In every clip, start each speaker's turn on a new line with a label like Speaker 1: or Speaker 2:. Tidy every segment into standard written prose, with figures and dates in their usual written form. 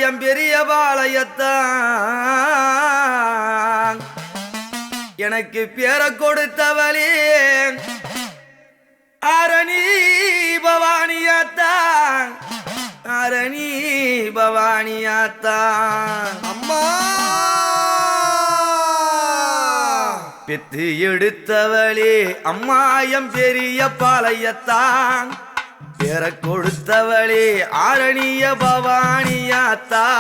Speaker 1: M பெரிய பாளையத்தான் எனக்கு பேர கொடுத்தவளே ஆரணி பவானியாத்தான் ஆரணி பவானியாத்தான்
Speaker 2: அம்மா
Speaker 1: பெத்து எடுத்தவளே அம்மா எம் பெரிய பாளையத்தான் பேர கொடுத்தவளே ஆரணிய பவானியாத்தான்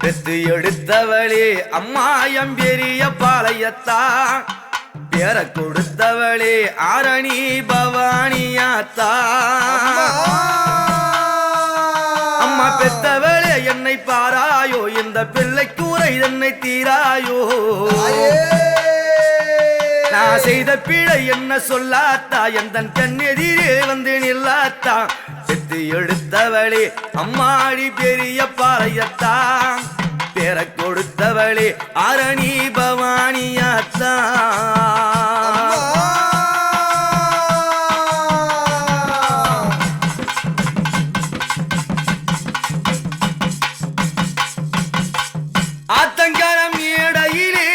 Speaker 1: பெத்து எடுத்தவளே அம்மா எம் பெரிய பாளையத்தான் பேர கொடுத்தவளே ஆரணி பவானியாத்தான் அம்மா பெத்தவளே என்னை பாராயோ இந்த பிள்ளை கூரை என்னை தீராயோ நான் செய்த பிழை என்ன சொல்லாத்தா என் கண்ணெதிரே வந்து நில்லாத்தா பெத்து எடுத்தவளே அம்மாடி பெரிய பாளையத்தான் பேர கொடுத்தவளே ஆரணி பவானியாத்தான் ஆத்தங்கரம் மேடையிலே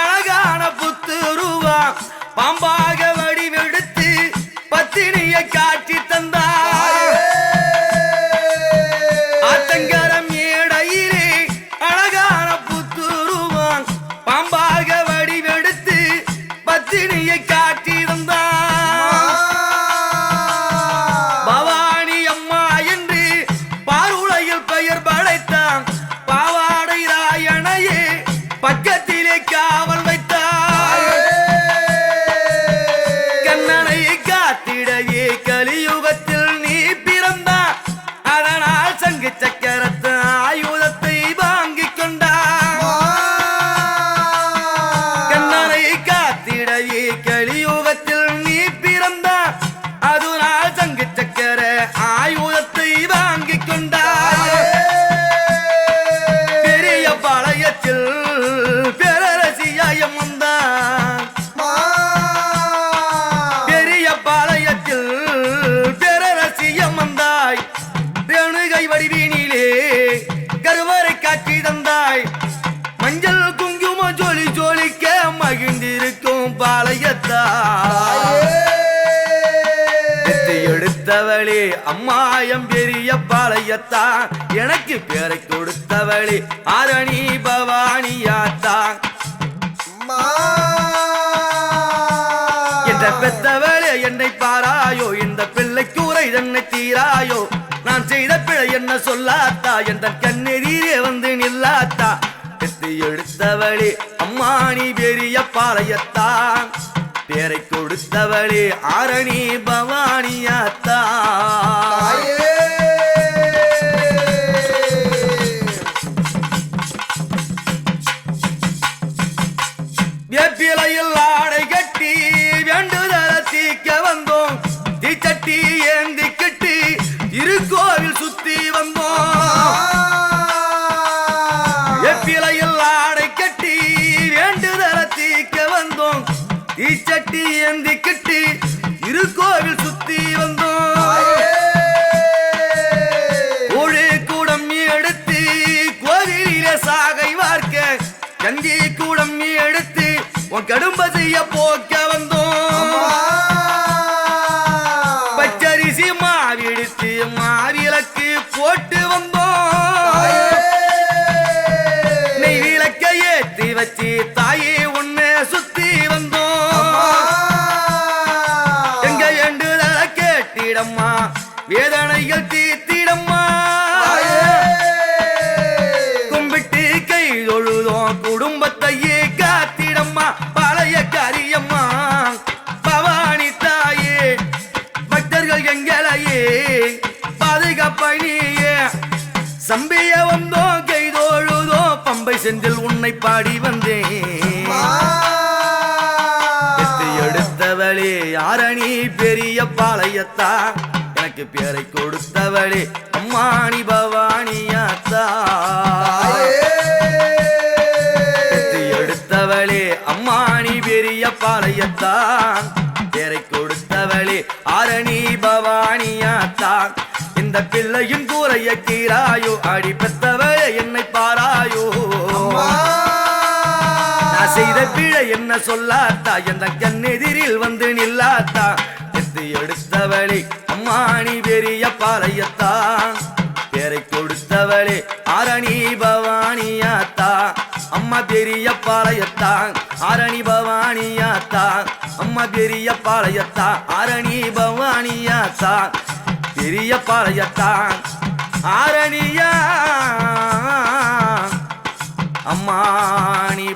Speaker 1: அழகான புத்துருவா பாம்பாக வடிவெடுத்து பத்தினிய காட்சி தந்தார் ஆத்தங்கரம் மேடையிலே அழகான புத்துருவா பாம்பாக வடிவெடுத்து பத்தினிய காட்சி தந்தார் பவானி அம்மா என்று பாருளையில் பெயர் படைத்தான் பாவாடை ராயணையே பக்கத்திலே காவல் வைத்தார் கண்ணனை காத்திடையே கலியுகத்தில் நீ பிறந்தார் அதனால் சங்கு சக்கரத்து ஆயுதத்தை வாங்கிக் கொண்டார் கண்ணனை காத்திடையே கலியுகத்தில் நீ பிறந்தார் அதனால் சங்கு சக்கர ஆயுதத்தை வாங்கிக் கொண்டார் பெரிய பாளையத்தில் பேரரசியாயம் வந்தார் பெரிய பாளையத்தில் பேரரசியம் வந்தாய் ரேணுகை வடிவினிலே கருவறை காட்சி தந்தாய் மஞ்சள் குங்கும ஜோலி ஜோலிக்க மகிழ்ந்திருக்கும் பாளையத்தாய் எடுத்தவளே அம்மாயம் பெரிய பாளையத்தான் எனக்கு பேரை கொடுத்தவளே ஆரணி பவானியாத்தான் என்ற பெத்தவளே என்னை பாராயோ இந்த பிள்ளை கூரை தன்னை தீராயோ நான் செய்த பிழை என்ன சொல்லாத்தா என்ற கண்ணெதிரே வந்து நில்லாத்தா பெத்து எடுத்தவளே அம்மானி பெரிய பாளையத்தான் பேரை கொடுத்தவளே ஆரணி பவானியாத்தான் வேப்பிலையில் ஆடை கட்டி வேண்டுதல தீக்க வந்தோம் தீச்சட்டி ஏந்தி கட்டி திருக்கோவில் சுத்தி வந்தோம் வேப்பிலையில் ஆடை கட்டி வேண்டுதல தீக்க வந்தோம் தீச்சட்டி ஏந்தி கட்டி திருக்கோவில் சுத்தி வந்தோம் ஒழு கூடம் எடுத்து கோவிலிலே சாகை வார்க்க கஞ்சி கூடம் எடுத்து உன் கடும்ப செய்ய போக்க வந்தோம் பச்சரிசி மாவிடுத்து மாவிளக்கு போட்டு வந்தோம் நெய் விளக்க ஏற்றி வச்சு தாயே உன்னை சுத்தி வந்தோம் எங்க வேண்டுதல கேட்டிடம்மா வேதனைகள் தீர்த்திடம்மா கும்பிட்டு கை தொழுதோம் குடும்பத்தையே காத்திடம்மா பழைய காரியம்மா பவானி தாயே பக்தர்கள் எங்களையே பாதுகாப்பணியே சம்பிய வந்தோம் கை தொழுதோம் பம்பை செந்தில் உன்னை பாடி வந்தேன் எடுத்தவளே ஆரணி பெரிய பாளையத்தா எனக்கு பேரை கொடுத்தவளே அம்மானி பவானியாத்தா எடுத்தவளே அம்மானி பெரிய பாளையத்தான் பேரை கொடுத்தவளே ஆரணி பவானியாத்தா இந்த பிள்ளையின் கூரைய கீராயோ அடி பெத்தவளே என்னை பாராயோ நான் செய்த பிழை என்ன சொல்லாத்தா எந்த கண்ணெதிரில் வந்து நில்லாத்தா எத்து எடுத்தவளே அம்மாணி பெரிய பாளையத்தா பேரை கொடுத்தவளே ஆரணி பவானியாத்தா அம்மா பெரிய பாளையத்தா ஆரணி பவானியாத்தா அம்மா பெரிய பாளையத்தா ஆரணி பவானியாத்தா பெரிய பாளையத்தா ஆரணியா அம்மாணி